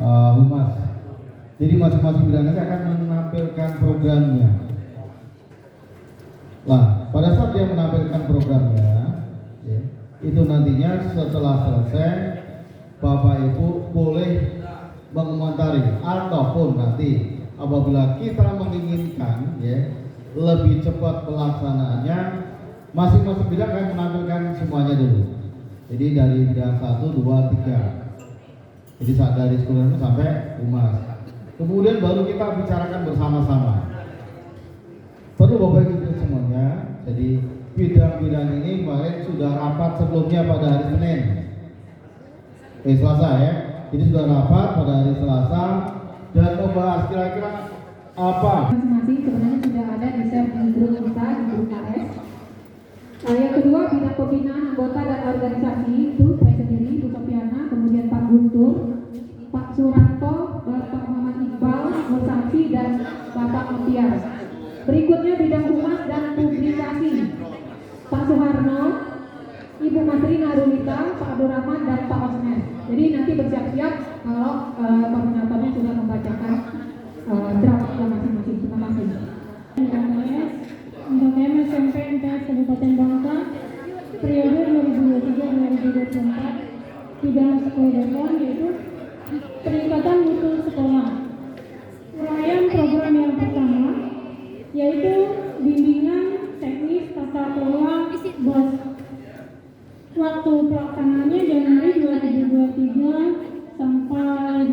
humas. Jadi masing-masing bidang nanti akan menampilkan programnya. Lah, pada saat dia menampilkan programnya, ya, itu nantinya setelah selesai, Bapak Ibu boleh mengomentari ataupun nanti apabila kita menginginkan, ya, lebih cepat pelaksanaannya, masing-masing bidang akan menampilkan semuanya dulu. Jadi dari bidang 1, 2, 3. Jadi saat dari sekolah sampai humas. Kemudian baru kita bicarakan bersama-sama. Perlu Bapak Ibu semuanya. Jadi bidang-bidang ini kemarin sudah rapat sebelumnya pada hari Senin. Selasa ya. Jadi sudah rapat pada hari Selasa dan membahas kira-kira apa. Masing-masing sebenarnya sudah ada di share di grup kita di grup KS. Yang kedua bidang pembinaan anggota dan organisasi itu saya sendiri Bu Sofiana, kemudian Pak Guntur, Pak Suranto, Bapak Muhammad Iqbal, Musaffi dan Bapak Mutiar. Berikutnya bidang humas dan publikasi Pak Soeharno, Ibu Masri Narulita, Pak Abdurrahman dan Pak Osnes. Jadi nanti bersiap-siap kalau koordinatornya sudah membacakan draftnya masing-masing. Terima kasih. Untuk SMP MTS Kabupaten Bangka periode 2023-2024 bidang sekolah dasar yaitu peningkatan mutu sekolah. Uraian program yang pertama yaitu bimbingan teknis tata kelola BOS. Waktu pelaksanaannya Januari 2023 sampai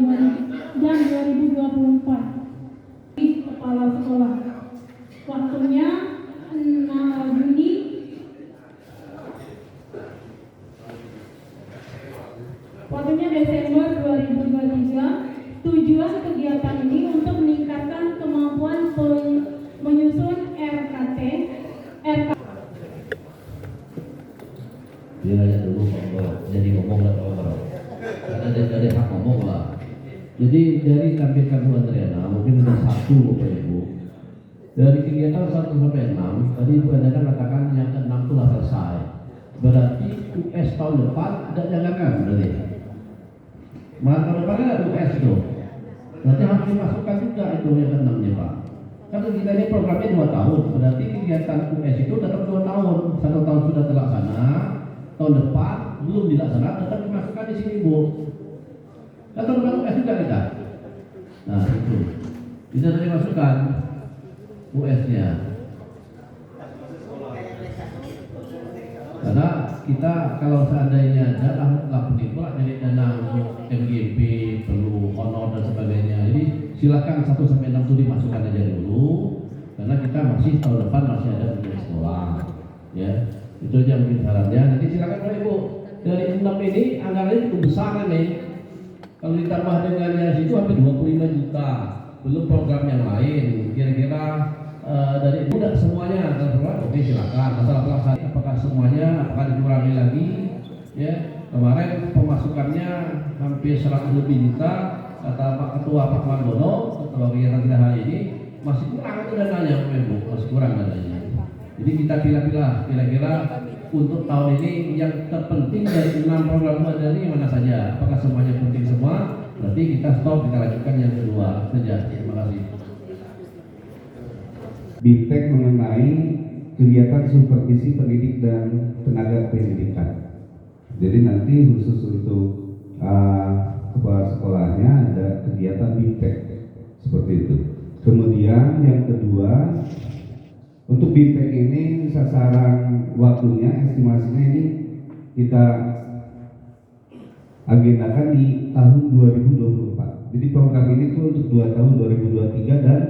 dan 2024 di kepala sekolah. Waktunya 6 Juni Desember 2023. Tujuan kegiatan ini untuk meningkatkan kemampuan menyusun RKT. Dia nanya dulu jadi ngomong lah kalau karena dari hak ngomong lah. Jadi dari tampilkan Bu Andriana mungkin ada 1 Bapak Ibu. Dari kegiatan 1 sampai 6, tadi Ibu Andriana katakan yang ke-6 itu sudah selesai. Berarti US tahun depan ada jangan berarti. Malah tahun depan ada US itu. Berarti harus dimasukkan juga itu yang ke-6-nya Pak. Karena kita ini programnya 2 tahun, berarti kegiatan US itu tetap 2 tahun. 1 tahun sudah terlaksana, tahun depan belum dilaksanakan, tetap dimasukkan di sini Bu. Dan tahun depan US juga kita. Nah itu, bisa dimasukkan US-nya. Karena kita kalau seandainya dana penipuan jadi dana untuk MGP perlu honor dan sebagainya. Jadi silakan 1 sampai 6 itu dimasukkan aja dulu. Karena kita masih tahun depan masih ada ujian sekolah. Ya, itu aja mungkin sarannya. Nanti silakan Bapak Ibu. Dari 6 ini anggarannya cukup besar nih. Kalau ditambah dengan yang situ hampir 25 juta. Belum program yang lain. Kira-kira dari mudah semuanya oke silakan. Masalah pelaksanaan apakah semuanya apakah dikurangi lagi ya. Kemarin pemasukannya hampir 100 lebih juta kata Pak Ketua Pak Margono ketua kegiatan kita hari ini masih kurang itu dananya masih kurang dananya. Jadi kita pilih-pilih kira-kira untuk tahun ini yang terpenting dari 6 program ada ini mana saja, apakah semuanya penting semua? Berarti kita stop, kita lanjutkan yang kedua saja. Terima kasih. BIPTEK mengenai kegiatan supervisi pendidik dan tenaga pendidikan. Jadi nanti khusus untuk kepala sekolahnya ada kegiatan BIPTEK seperti itu. Kemudian yang kedua untuk BIPTEK ini sasaran waktunya estimasinya ini kita agendakan di tahun 2024. Jadi program ini tuh untuk 2 tahun 2023 dan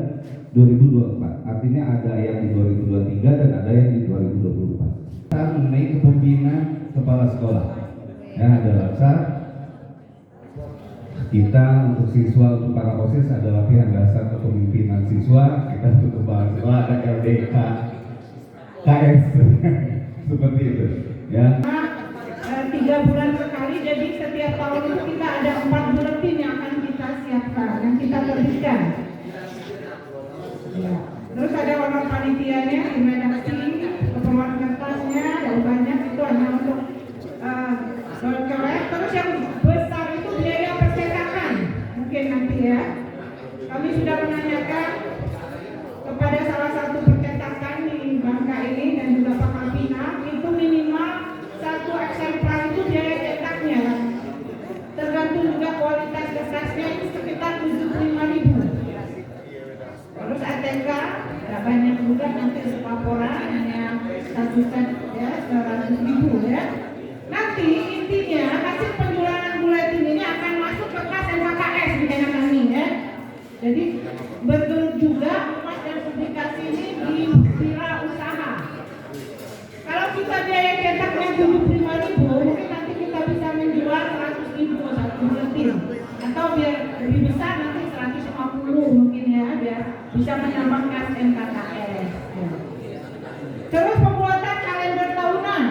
2024. Artinya ada yang di 2023 dan ada yang di 2024. Saat mengenai kepemimpinan kepala sekolah. Ya, ada dasar kita untuk siswa untuk para OSIS ada latihan dasar kepemimpinan siswa, kita untuk kepala sekolah ada LDK, KS seperti itu. Ya. 3 bulan sekali, jadi setiap tahun itu kita ada 4 buletin yang akan kita siapkan, yang kita terbitkan. Ya. Terus ada honor panitianya, redaksi, keperluan kertasnya, ada banyak itu hanya untuk coret. Terus yang besar itu biaya percetakan. Mungkin Jadi bergelut juga humas dan publikasi ini di wirausaha. Kalau kita biaya cetaknya 75.000, mungkin nanti kita bisa menjual 100.000 satu buletin, atau biar lebih besar nanti 150 mungkin ya, biar bisa menambah kas NKKS. Terus pembuatan kalender tahunan,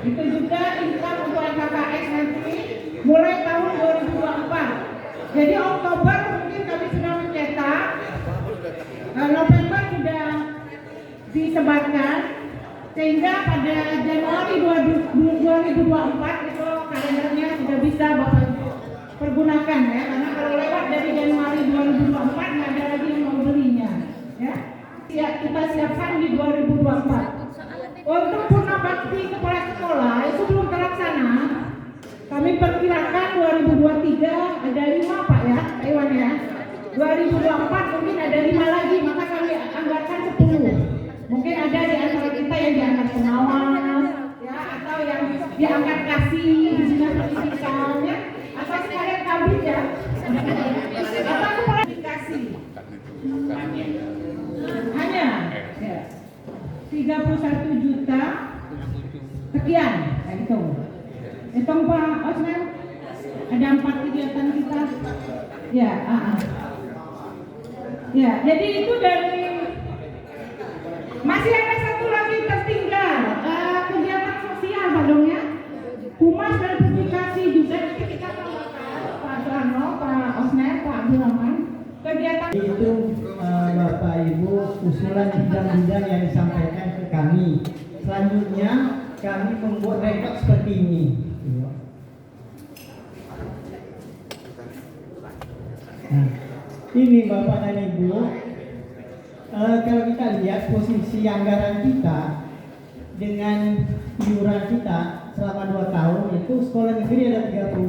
itu juga income untuk NKKS nanti mulai tahun 2024. Jadi Oktober mungkin kami sudah mencetak, November sudah disebarkan, sehingga pada Januari 2024 itu kalendernya sudah bisa Bapak Ibu pergunakan ya, karena kalau lewat dari Januari 2024 nggak ada lagi yang mau belinya ya. Kita siapkan di 2024. Untuk purna bakti kepala sekolah itu belum terlaksana. Kami perkirakan 2023 ada 5 Pak ya, Pak Iwan ya. 2024 mungkin ada 5 lagi, maka kami anggarkan 10. Mungkin ada di antara kita yang diangkat pengawas, ya, atau yang diangkat kasih di dinas pendidikan, ya, atau sekalian kabit ya, atau kepala dikasih. Hanya ya, 31 juta sekian, kayak gitu. Hitung Pak Osman, ada 4 kegiatan kita. Ya, ya, jadi itu dari. Masih ada satu lagi tertinggal, kegiatan sosial Pak Dong ya. Humas dan publikasi juga nanti kita Pak Suarno, Pak Osner, Pak Abdul Rahman. Kegiatan itu Bapak Ibu usulan bidang-bidang yang disampaikan ke kami. Selanjutnya kami membuat rekod seperti ini. Nah, ini Bapak dan Ibu, kalau kita lihat posisi anggaran kita dengan iuran kita selama 2 tahun itu sekolah negeri ada 35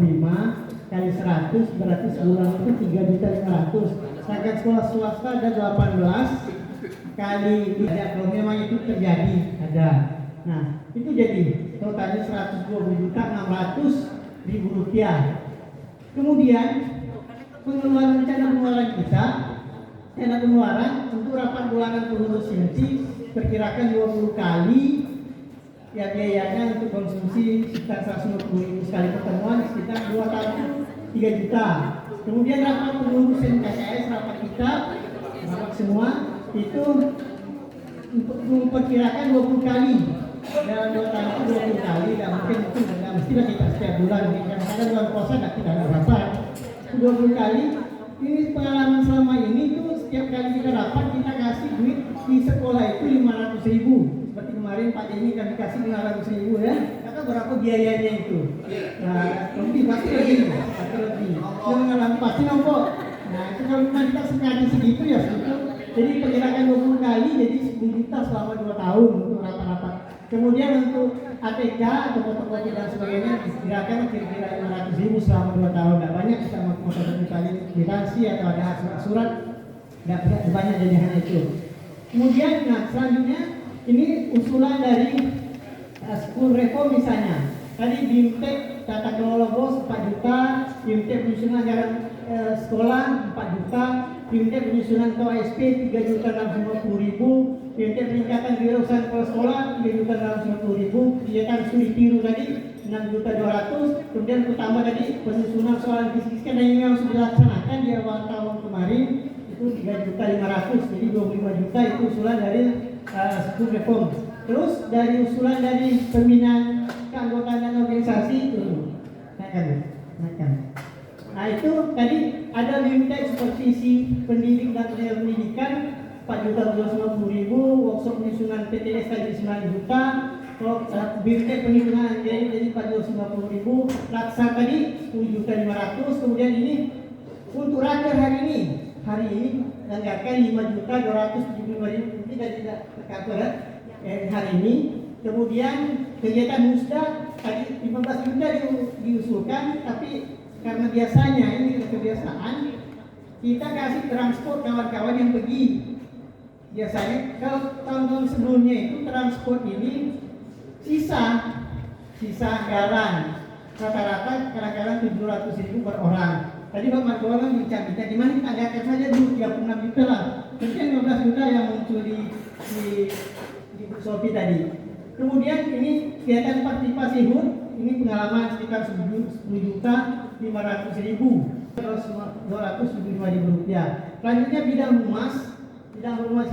kali 100 berarti sebulan itu 3.500.000. Sedangkan sekolah swasta ada 18 kali ada, kalau memang itu terjadi ada. Nah, itu jadi totalnya 120.600.000 rupiah. Kemudian pengeluaran rencana pengeluaran kita, rencana pengeluaran untuk rapat bulanan pengurus inti perkirakan 20 kali ya, biayanya untuk konsumsi sekitar 150.000 sekali pertemuan, sekitar 2 tahun 3 juta. Kemudian rapat pengurus NKKS, rapat kita, rapat semua itu memperkirakan 20 kali dalam 2 tahun itu 20 kali, dan mungkin itu tidak mestilah kita setiap bulan, kadang-kadang bulan puasa tidak ada rapat 20 kali. Ini pengalaman selama ini tuh setiap kali kita rapat kita kasih duit di sekolah itu 500.000. Seperti kemarin Pak Denny kami kasih 500.000 ya. Kata berapa biayanya itu? Nah, lebih pasti lebih. Yang mengalami pasti nombok. Nah, itu kalau memang kita sengaja segitu ya segitu. Jadi perkirakan 20 kali jadi 10 juta selama 2 tahun untuk rapat-rapat. Kemudian untuk ATK atau fotokopi dan sebagainya diperkirakan kira-kira 500.000 selama 2 tahun. Tidak banyak kita fotokopi kwitansi atau ada surat, tidak banyak jadi hanya itu. Kemudian, nah selanjutnya ini usulan dari school reform misalnya. Tadi BIMTEK tata kelola BOS 4 juta, BIMTEK penyusunan anggaran sekolah 4 juta, BIMTEK penyusunan KOSP 3.650.000, BIMTEK peningkatan kewirausahaan kepala sekolah 3.650.000, kegiatan studi tiru tadi 6.200.000, kemudian pertambah tadi penyusunan soal fisika dan yang sudah dilaksanakan di awal tahun kemarin itu 3.500.000, jadi 25 juta itu usulan dari school reform. Terus dari usulan dari pembinaan keanggotaan dan organisasi itu naikkan. Nah itu tadi ada BIMTEK supervisi pendidik dan tenaga pendidikan 4.250.000, workshop penyusunan PTS tadi 9 juta, BIMTEK perhitungan jadi 4.250.000, laksa tadi 10.500.000. Kemudian ini untuk raker hari ini anggarkan 5.275.000, tidak tercover hari ini. Kemudian kegiatan musda tadi 15 juta diusulkan, tapi karena biasanya ini kebiasaan kita kasih transport kawan-kawan yang pergi. Biasanya kalau tahun-tahun sebelumnya itu transport ini sisa anggaran rata-rata kadang-kadang 700.000 per orang. Tadi Pak Margono kan bincang-bincang, gimana kita anggarkan saja dulu 36 juta lah. Mungkin 15 juta yang muncul di Shopee tadi. Kemudian ini kegiatan partisipasi HUT, ini pengalaman sekitar 10 juta 500 ribu, terus 275 ribu rupiah. Selanjutnya bidang humas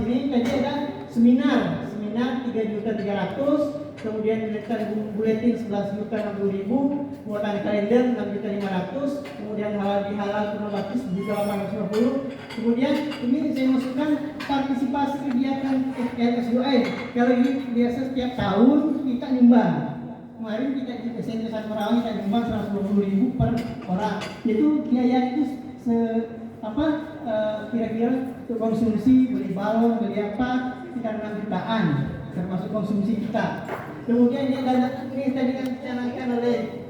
ini tadi ada seminar 3.300.000, kemudian buletin 11.60.000, muatan kalender 6.500.000, kemudian halal bihalal kronologis 7.850. Kemudian ini saya masukkan partisipasi kegiatan FLSUM. Kalau ini biasa setiap tahun kita nyumbang. Kemarin kita di SMP Satu Merawi kita nyumbang 120.000 per orang. Itu biaya itu kira-kira untuk konsumsi, beli balon, beli apa, sekitar 6 jutaan termasuk konsumsi kita. Kemudian ini tadi kan dicanangkan oleh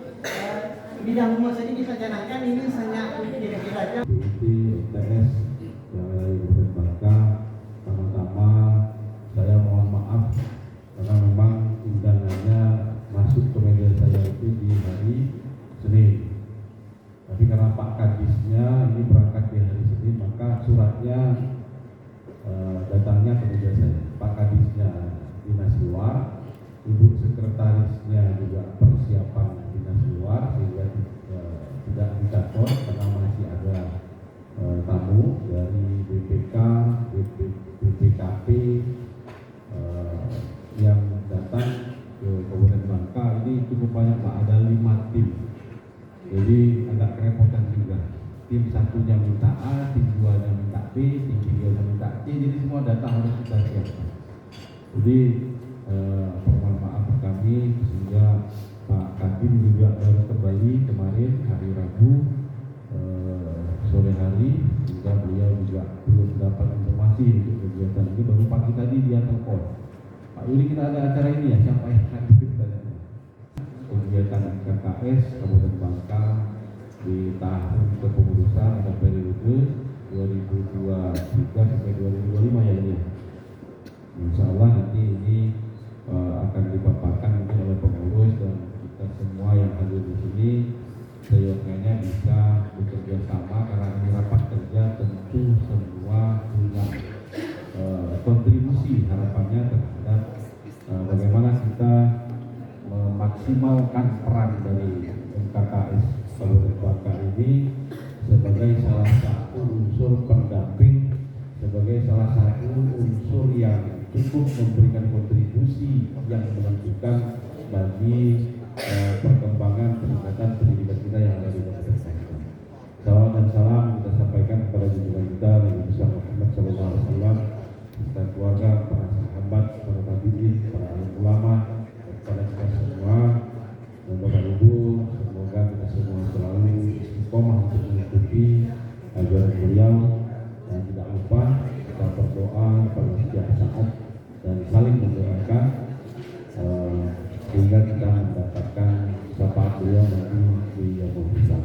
bidang humas tadi kita canangkan ini hanya kira-kira aja. TS yang dari Kabupaten Bangka, pertama saya mohon maaf karena memang undangannya masuk ke media saya itu di hari Senin. Tapi karena Pak Kadisnya ini berangkat di hari Senin, maka suratnya datangnya ke media saya. Pak Kadisnya dinas luar, Ibu Sekretarisnya juga persiapan dinas luar sehingga tidak dicatat karena masih ada tamu dari BPK, BPKP yang datang ke Kabupaten Bangka. Ini cukup banyak Pak, ada 5 tim. Jadi agak kerepotan juga. Tim satunya minta A, tim 2-nya minta B, tim 3-nya minta C. Jadi semua data harus kita siapkan. Jadi mohon maaf kami sehingga Pak Kadin juga baru kembali kemarin hari Rabu sore hari, sehingga beliau juga belum dapat informasi untuk kegiatan ini. Baru pagi tadi dia telepon, Pak Yuli kita ada acara ini ya, siapa yang hadir? Kegiatan KKS Kabupaten Bangka di tahun kepengurusan atau periode 2023 sampai 2025 ya ini. Insya Allah nanti ini akan dipaparkan mungkin oleh pengurus dan kita semua yang hadir di sini seyogyanya bisa bekerja sama karena ini rapat kerja tentu semua punya kontribusi harapannya terhadap bagaimana kita memaksimalkan peran dari MKKS Kabupaten Bangka ini sebagai salah satu unsur pendamping, sebagai salah satu unsur yang cukup memberikan kontribusi yang menentukan bagi perkembangan peningkatan pendidikan kita yang ada di Kabupaten Bangka. Salam dan salam kita sampaikan kepada junjungan kita Nabi besar Muhammad SAW, beserta keluarga, para sahabat, para tabi'in, para alim ulama, kepada kita semua. Dan Bapak Ibu, semoga kita semua selalu istiqomah untuk mengikuti ajaran beliau dan tidak lupa kita berdoa pada setiap saat dan saling mendoakan sehingga kita mendapatkan syafaat beliau nanti di yaumul hisab.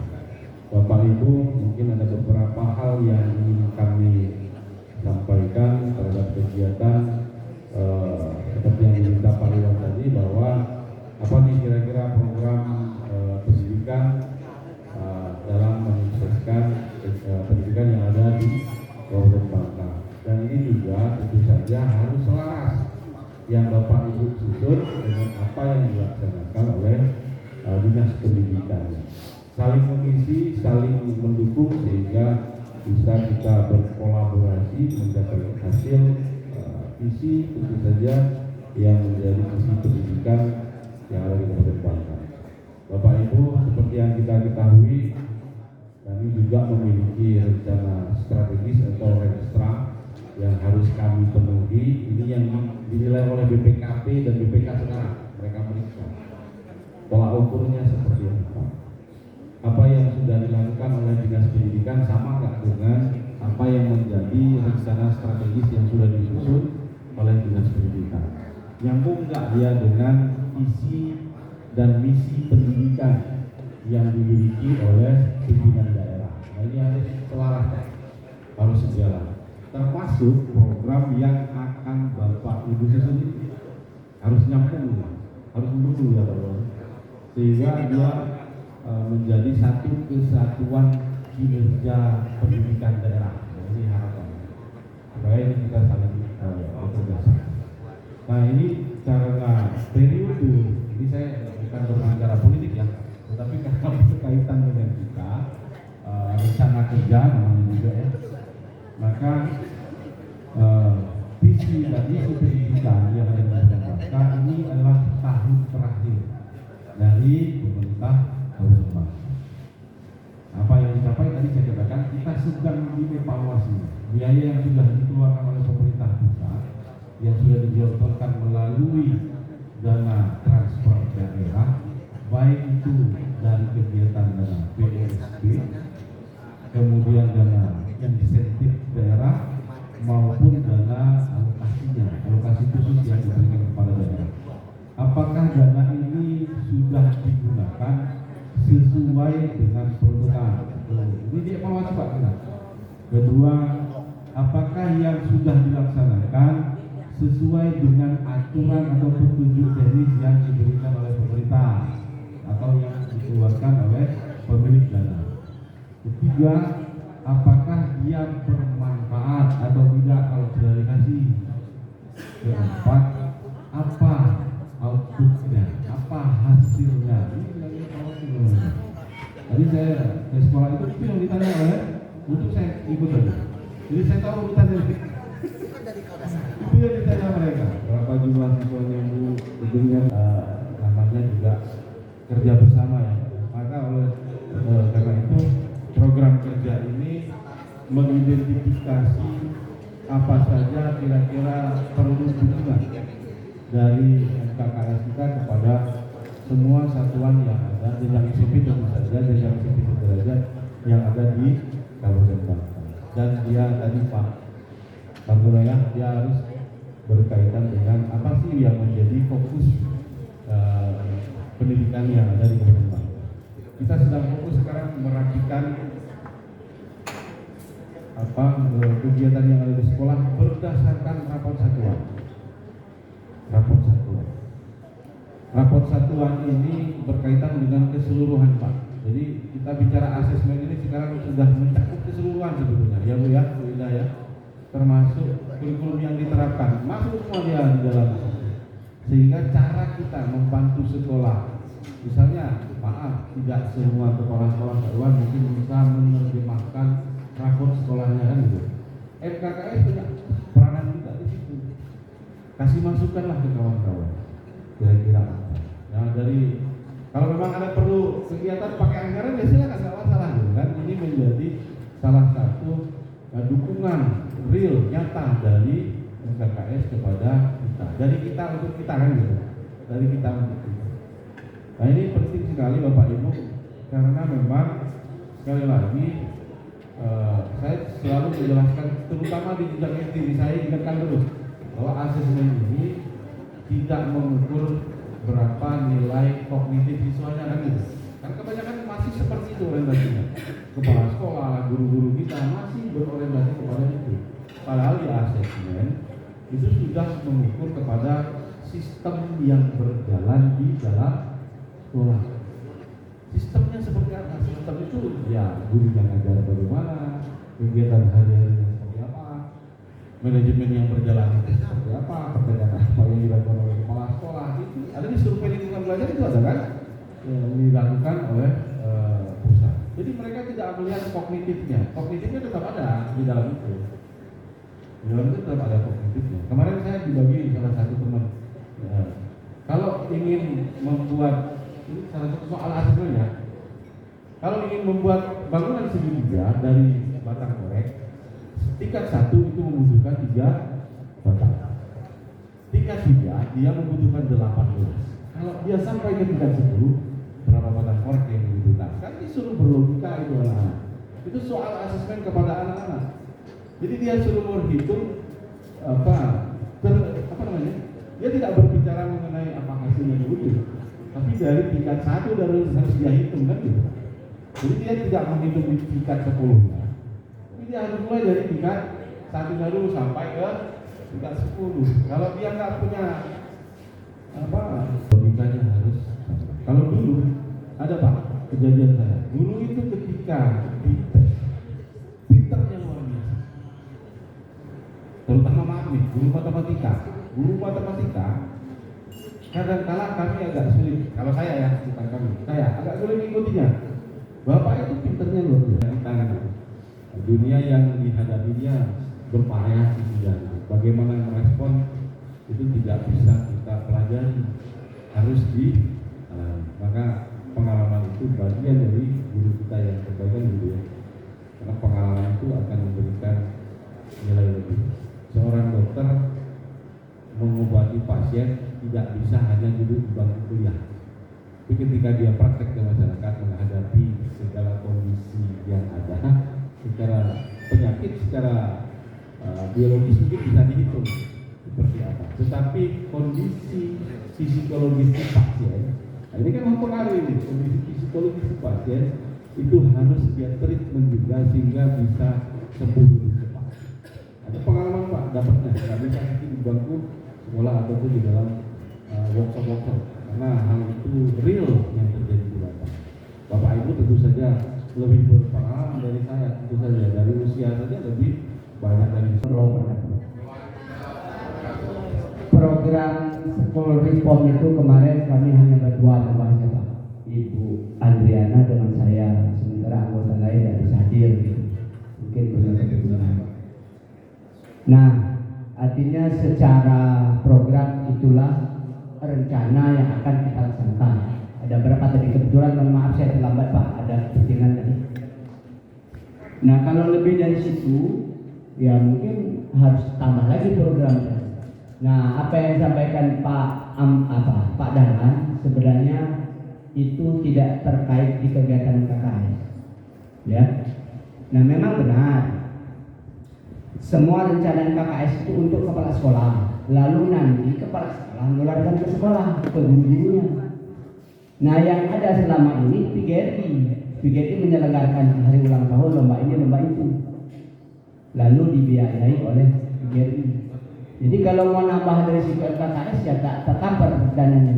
Bapak Ibu, mungkin ada beberapa hal yang ingin kami sampaikan terhadap kegiatan seperti yang diminta Pak Iwan tadi, bahwa apa nih kira-kira program pendidikan dalam menyukseskan pendidikan yang ada di Kabupaten Bangka. Dan ini juga tentu saja harus selaras yang Bapak Ibu susun dengan apa yang dilaksanakan oleh Dinas Pendidikan. Saling mengisi, saling mendukung sehingga bisa kita berkolaborasi mencapai hasil visi tentu saja yang menjadi visi pendidikan yang ada di Kabupaten Bangka. Bapak Ibu, seperti yang kita ketahui, kami juga memiliki rencana strategis atau rekstra yang harus kami penuhi. Ini yang dinilai oleh BPKP dan BPK sekarang. Mereka meriksa pola ukurnya seperti apa yang sudah dilakukan oleh Dinas Pendidikan sama nggak dengan apa yang menjadi rencana strategis yang sudah disusun oleh Dinas Pendidikan. Nyambung nggak dia dengan visi dan misi pendidikan yang dimiliki oleh pimpinan daerah. Nah, ini harus selaras, harus sejalan. Termasuk program yang akan Bapak Ibu susun ini harus nyambung, harus mendukung ya Bapak, sehingga dia menjadi satu kesatuan kinerja pendidikan daerah. Ini harapan supaya ini kita saling bekerja sama. Nah ini karena periode ini saya bukan berbicara politik ya, tetapi karena berkaitan dengan kita rencana kerja namanya juga ya, maka visi dan misi pendidikan yang ada di Jakarta ini adalah tahun terakhir dari pemerintah Kabupaten Bangka. Apa yang dicapai tadi saya katakan, kita sedang mengevaluasi biaya yang sudah dikeluarkan oleh pemerintah pusat, yang sudah digelontorkan melalui dana transfer daerah, baik itu dari kegiatan dana PSB, kemudian dana insentif daerah, maupun dana alokasi khusus yang diberikan kepada daerah. Apakah dana ini sudah digunakan sesuai dengan peruntukan? Ini dievaluasi Pak kita. Kedua, apakah yang sudah dilaksanakan sesuai dengan aturan atau petunjuk teknis yang diberikan oleh pemerintah atau yang dikeluarkan oleh pemilik dana? Ketiga, apakah dia bermanfaat atau tidak kalau sudah dikasih? Keempat, apa outputnya, apa hasilnya? Tadi saya ke sekolah itu yang ditanya oleh, untuk saya ikut tadi. Jadi saya tahu urutannya. Itu yang ditanya mereka. Berapa jumlah siswanya Bu? Tentunya namanya juga kerja bersama ya. Maka karena itu program kerja ini mengidentifikasi apa saja kira-kira perlu dukungan dari MKKS kita kepada semua satuan yang ada di jenjang SMP tentu saja jenjang SMP sederajat yang ada di Kabupaten Bangka. Dan dia tadi Pak Nuraya, dia harus berkaitan dengan apa sih yang menjadi fokus pendidikan yang ada di Kabupaten Bangka. Kita sedang fokus sekarang merapikan kegiatan yang ada di sekolah berdasarkan rapot satuan. Rapot satuan ini berkaitan dengan keseluruhan Pak. Jadi kita bicara asesmen ini sekarang sudah mencakup keseluruhan sebetulnya ya Bu ya, Bu Ida ya. Termasuk kurikulum yang diterapkan, masuk semua dia di dalam. Sehingga cara kita membantu sekolah, misalnya maaf tidak semua kepala sekolah satuan mungkin bisa menerjemahkan rapor sekolahnya kan gitu. MKKS punya peranan juga di situ. Kasih masukanlah ke kawan-kawan. Kira-kira apa? Nah dari kalau memang ada perlu kegiatan pakai anggaran ya silakan, nggak masalah gitu kan. Ini menjadi salah satu dukungan real nyata dari MKKS kepada kita. Dari kita untuk kita kan gitu. Dari kita untuk kita. Nah ini penting sekali Bapak Ibu karena memang sekali lagi saya selalu menjelaskan terutama di jenjang SD saya ingatkan terus bahwa asesmen ini tidak mengukur berapa nilai kognitif siswanya kan gitu. Karena kebanyakan masih seperti itu orientasinya. Kepala sekolah, guru-guru kita masih berorientasi kepada itu. Padahal di asesmen itu sudah mengukur kepada sistem yang berjalan di dalam sekolah. Sistemnya seperti apa? Sistem itu ya guru yang ngajar bagaimana, kegiatan hari-harinya seperti apa, manajemen yang berjalan itu seperti apa, pekerjaan apa yang dilakukan oleh kepala sekolah itu ada di survei lingkungan belajar itu ada kan yang dilakukan oleh pusat. Jadi mereka tidak melihat kognitifnya tetap ada di dalam itu. Di dalam itu tetap ada kognitifnya. Kemarin saya dibagi salah satu teman, kalau ingin membuat ini salah satu soal asesmennya, kalau ingin membuat bangunan segitiga dari batang korek, tingkat 1 itu membutuhkan 3 batang. Tingkat 3 dia membutuhkan 18. Kalau dia sampai ke tingkat 10, berapa batang korek yang dibutuhkan? Kan disuruh berlogika itu anak-anak. Itu soal asesmen kepada anak-anak. Jadi dia suruh berhitung apa namanya? Dia tidak berbicara mengenai apa hasilnya dibutuhkan. Tapi dari tingkat 1 harus dia hitung kan gitu. Jadi dia tidak menghitung di tingkat 10-nya. Tapi dia harus mulai dari tingkat 1 dulu sampai ke tingkat 10. Kalau dia nggak punya logikanya harus. Kalau dulu ada Pak kejadian saya. Dulu itu ketika dites nih, guru matematika. Guru matematika kadang-kala kami agak sulit, kalau saya ya, bukan kami, saya agak sulit mengikutinya. Bapak itu pinternya luar biasa di tangan. Dunia yang dihadapinya bervariasi sudah. Bagaimana merespon itu tidak bisa kita pelajari, harus maka pengalaman itu bagian dari guru kita yang terbaik gitu ya. Karena pengalaman itu akan memberikan nilai lebih. Seorang dokter mengobati pasien tidak bisa hanya duduk di bangku kuliah. Tapi ketika dia praktek ke masyarakat menghadapi segala kondisi yang ada, secara penyakit, secara biologis mungkin bisa dihitung seperti apa. Tetapi kondisi psikologis pasien, nah ini kan mempengaruhi ini, kondisi psikologis pasien itu harus dia treatment juga sehingga bisa sembuh lebih cepat. Ada pengalaman Pak dapatnya, nggak bisa di bangku sekolah ataupun di dalam workshop karena hal itu real yang terjadi di lapangan. Bapak Ibu tentu saja lebih berpengalaman dari saya, tentu saja dari usia saja lebih banyak dari program School Reform itu kemarin kami hanya berdua membahasnya Pak, Ibu Andriana dengan saya, sementara anggota lain tidak bisa hadir gitu. Mungkin benar. Nah, artinya secara program itulah rencana yang akan kita laksanakan. Ada berapa tadi, kebetulan mohon maaf saya terlambat Pak, ada kepentingan tadi. Nah, kalau lebih dari situ ya mungkin harus tambah lagi programnya. Nah, apa yang disampaikan Pak Dahlan sebenarnya itu tidak terkait di kegiatan KKS. Ya. Nah, memang benar. Semua rencana KKS itu untuk kepala sekolah. Lalu nanti kepala sekolah menularkan ke sekolah, ke guru-gurunya. Nah, yang ada selama ini PGRI menyelenggarakan hari ulang tahun, lomba ini, lomba itu. Lalu dibiayai oleh PGRI. Jadi kalau mau nambah dari situ KKS ya tak tercover dananya.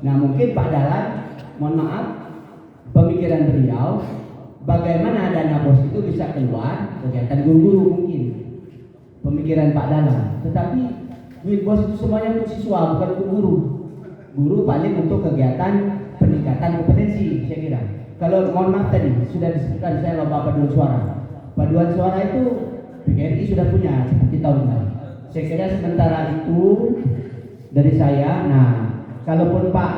Nah, mungkin Pak Dahlan, mohon maaf, pemikiran beliau bagaimana dana bos itu bisa keluar kegiatan guru-guru mungkin. Pemikiran Pak Dahlan. Tetapi duit bos itu semuanya untuk siswa, bukan untuk guru. Guru paling untuk kegiatan peningkatan kompetensi, saya kira. Kalau mohon maaf tadi sudah disebutkan saya lomba paduan suara. Paduan suara itu PGRI sudah punya seperti tahun lalu. Saya kira sementara itu dari saya. Nah, kalaupun Pak